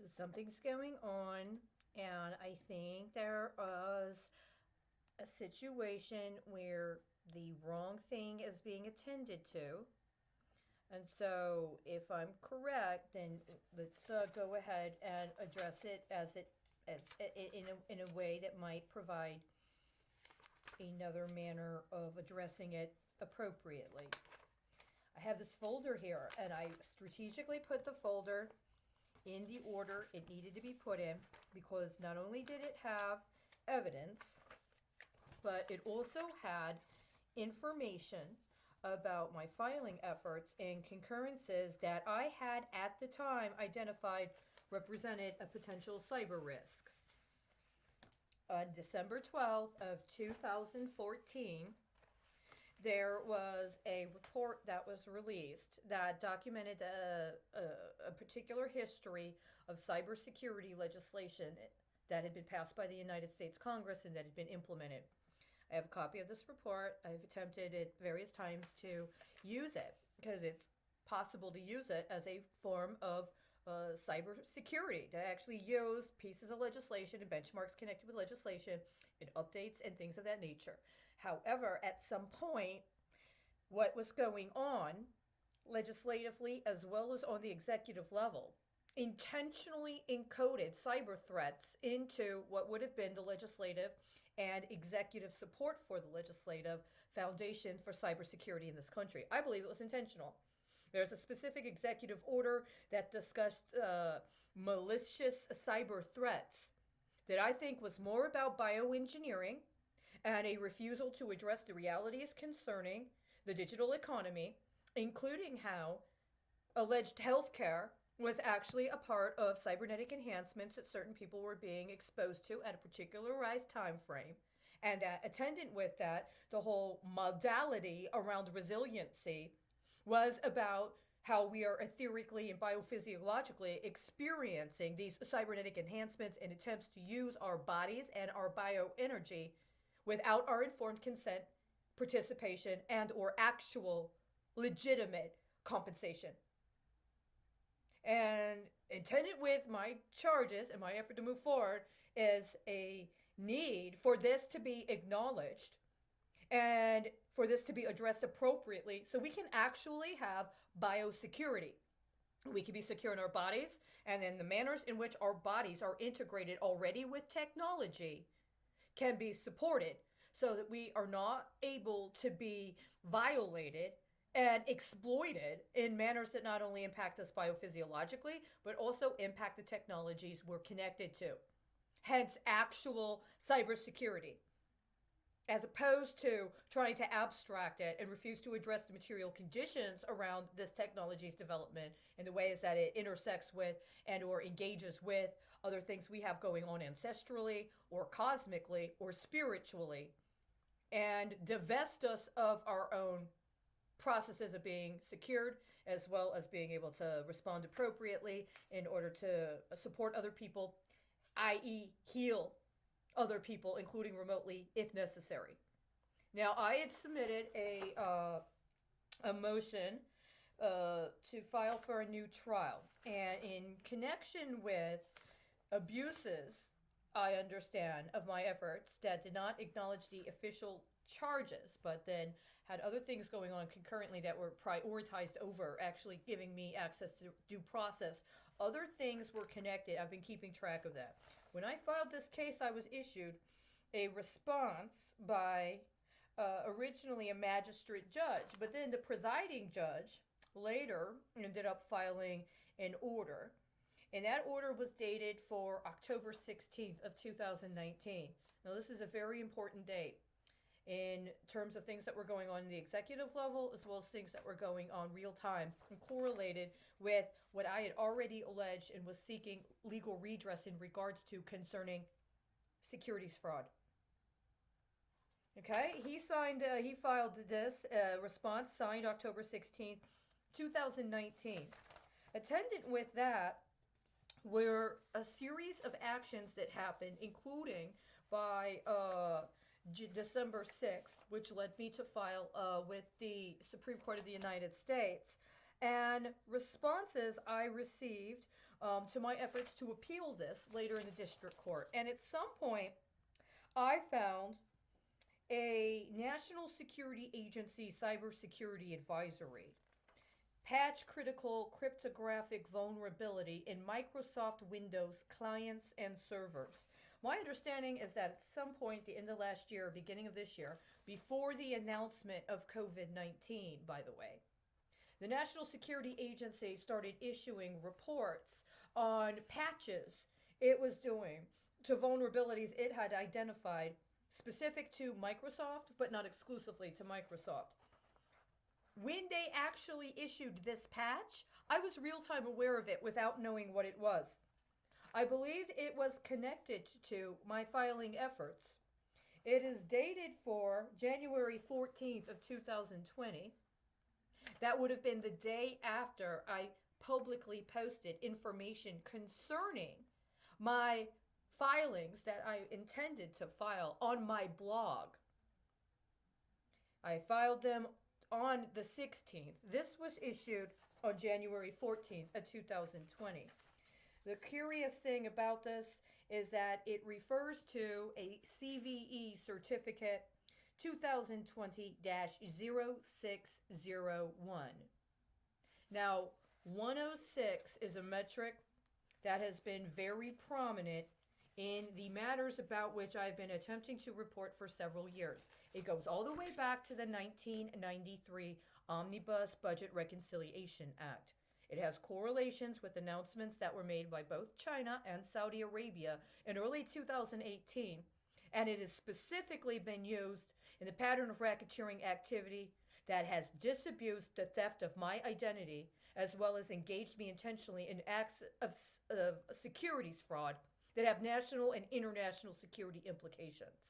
So something's going on, and I think there was a situation where the wrong thing is being attended to. And so, if I'm correct, then let's go ahead and address it as in a way that might provide another manner of addressing it appropriately. I have this folder here, and I strategically put the folder in the order it needed to be put in because not only did it have evidence, but it also had information about my filing efforts and concurrences that I had at the time identified represented a potential cyber risk. On December 12th of 2014, there was a report that was released that documented a particular history of cybersecurity legislation that had been passed by the United States Congress and that had been implemented. I have a copy of this report. I've attempted at various times to use it because it's possible to use it as a form of cybersecurity, to actually use pieces of legislation and benchmarks connected with legislation and updates and things of that nature. However, at some point, what was going on legislatively as well as on the executive level intentionally encoded cyber threats into what would have been the legislative and executive support for the legislative foundation for cybersecurity in this country. I believe it was intentional. There's a specific executive order that discussed malicious cyber threats that I think was more about bioengineering and a refusal to address the realities concerning the digital economy, including how alleged healthcare was actually a part of cybernetic enhancements that certain people were being exposed to at a particularized time frame. And that attendant with that, the whole modality around resiliency was about how we are etherically and biophysiologically experiencing these cybernetic enhancements and attempts to use our bodies and our bioenergy without our informed consent, participation, and or actual legitimate compensation. And intended with my charges and my effort to move forward is a need for this to be acknowledged and for this to be addressed appropriately so we can actually have biosecurity. We can be secure in our bodies, and then the manners in which our bodies are integrated already with technology can be supported so that we are not able to be violated and exploited in manners that not only impact us biophysiologically, but also impact the technologies we're connected to. Hence, actual cybersecurity, as opposed to trying to abstract it and refuse to address the material conditions around this technology's development and the ways that it intersects with and or engages with other things we have going on ancestrally or cosmically or spiritually, and divest us of our own processes of being secured as well as being able to respond appropriately in order to support other people, i.e. heal other people, including remotely if necessary. Now, I had submitted a motion to file for a new trial, and in connection with abuses, I understand, of my efforts that did not acknowledge the official charges, but then had other things going on concurrently that were prioritized over actually giving me access to due process. Other things were connected. I've been keeping track of that. When I filed this case, I was issued a response by originally a magistrate judge, but then the presiding judge later ended up filing an order. And that order was dated for October 16th of 2019. Now, this is a very important date in terms of things that were going on in the executive level as well as things that were going on real time and correlated with what I had already alleged and was seeking legal redress in regards to concerning securities fraud. Okay, he filed this response signed October 16th, 2019. Attendant with that were a series of actions that happened, including by December 6th, which led me to file with the Supreme Court of the United States, and responses I received to my efforts to appeal this later in the district court. And at some point, I found a National Security Agency cybersecurity advisory. Patch critical cryptographic vulnerability in Microsoft Windows clients and servers. My understanding is that at some point at the end of last year, beginning of this year, before the announcement of COVID-19, by the way, the National Security Agency started issuing reports on patches it was doing to vulnerabilities it had identified specific to Microsoft, but not exclusively to Microsoft. When they actually issued this patch, I was real time aware of it without knowing what it was. I believed it was connected to my filing efforts. It is dated for January 14th of 2020. That would have been the day after I publicly posted information concerning my filings that I intended to file on my blog. I filed them on the 16th. This was issued on January 14th of 2020. The curious thing about this is that it refers to a CVE certificate 2020-0601. Now, 106 is a metric that has been very prominent in the matters about which I've been attempting to report for several years. It goes all the way back to the 1993 Omnibus Budget Reconciliation Act. It has correlations with announcements that were made by both China and Saudi Arabia in early 2018, and it has specifically been used in the pattern of racketeering activity that has disabused the theft of my identity, as well as engaged me intentionally in acts of securities fraud that have national and international security implications.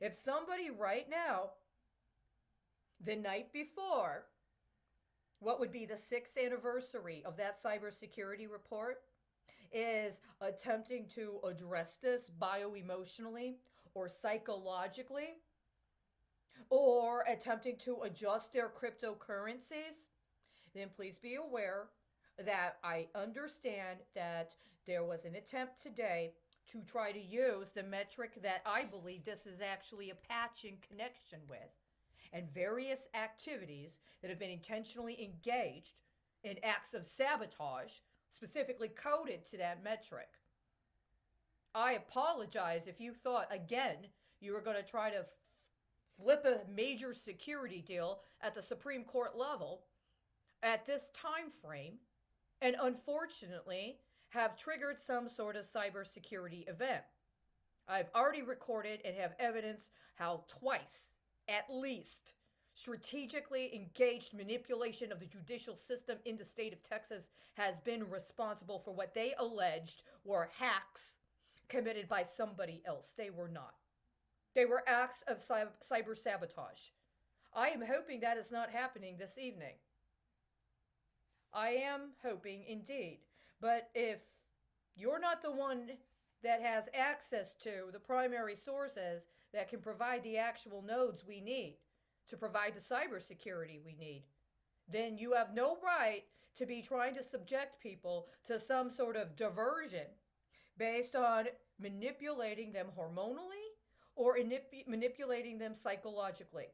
If somebody right now, the night before, what would be the 6th anniversary of that cybersecurity report, is attempting to address this bioemotionally or psychologically, or attempting to adjust their cryptocurrencies, then please be aware that I understand that there was an attempt today to try to use the metric that I believe this is actually a patch in connection with, and various activities that have been intentionally engaged in acts of sabotage, specifically coded to that metric. I apologize if you thought, again, you were going to try to flip a major security deal at the Supreme Court level at this time frame, and unfortunately have triggered some sort of cybersecurity event. I've already recorded and have evidence how twice, at least, strategically engaged manipulation of the judicial system in the state of Texas has been responsible for what they alleged were hacks committed by somebody else. They were not. They were acts of cyber sabotage. I am hoping that is not happening this evening. I am hoping indeed. But if you're not the one that has access to the primary sources that can provide the actual nodes we need to provide the cybersecurity we need, then you have no right to be trying to subject people to some sort of diversion based on manipulating them hormonally or manipulating them psychologically.